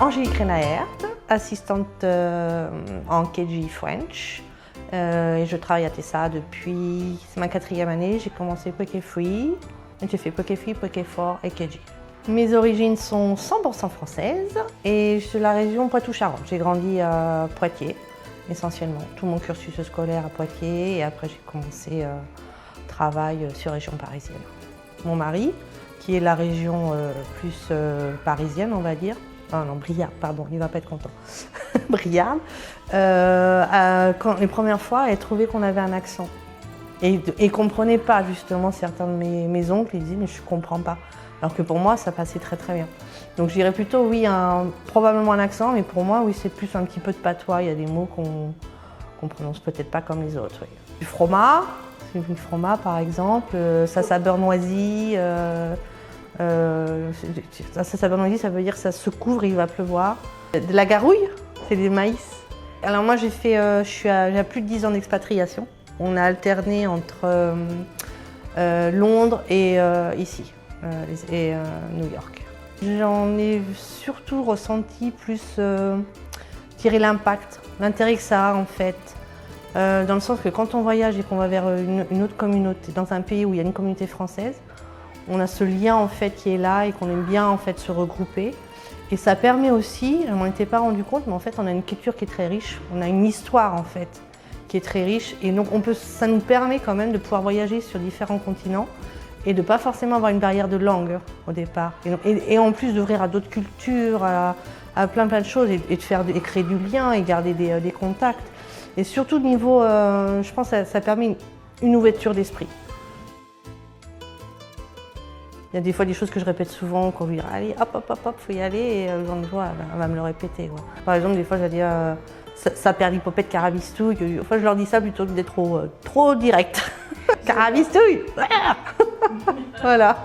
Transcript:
Angélique Renaert, assistante en KG French. Et je travaille à Tessa depuis, c'est ma 4e année. J'ai commencé Poké Free, j'ai fait Poké Free, Poké Fort et KG. Mes origines sont 100% françaises et je suis de la région Poitou-Charentes. J'ai grandi à Poitiers essentiellement. Tout mon cursus scolaire à Poitiers et après j'ai commencé travail sur région parisienne. Mon mari, qui est la région plus parisienne on va dire, non, Briard, pardon, il ne va pas être content. Briard, les premières fois, elle trouvait qu'on avait un accent. Et ne comprenait pas justement certains de mes oncles, ils disaient mais je ne comprends pas. Alors que pour moi, ça passait très très bien. Donc je dirais plutôt oui, probablement un accent, mais pour moi, oui, c'est plus un petit peu de patois. Il y a des mots qu'on prononce peut-être pas comme les autres. Oui. Du fromage, une fromage par exemple, ça beurre noisi. Ça veut dire que ça se couvre et il va pleuvoir. De la garouille, c'est des maïs. Alors moi j'ai plus de 10 ans d'expatriation. On a alterné entre Londres et ici, et New York. J'en ai surtout ressenti plus tirer l'impact, l'intérêt que ça a en fait. Dans le sens que quand on voyage et qu'on va vers une autre communauté, dans un pays où il y a une communauté française, on a ce lien en fait qui est là et qu'on aime bien en fait se regrouper. Et ça permet aussi, je m'en étais pas rendu compte, mais en fait on a une culture qui est très riche, on a une histoire en fait qui est très riche et donc ça nous permet quand même de pouvoir voyager sur différents continents et de pas forcément avoir une barrière de langue au départ. Et en plus d'ouvrir à d'autres cultures, à plein de choses et de créer du lien et garder des contacts. Et surtout de niveau, je pense que ça permet une ouverture d'esprit. Il y a des fois des choses que je répète souvent, qu'on lui dit allez hop hop hop hop, faut y aller et le jour de joie, elle va me le répéter. Quoi. Par exemple, des fois je vais dire ça perd l'hypopète carabistouille. Enfin, je leur dis ça plutôt que d'être trop direct. Carabistouille. Voilà.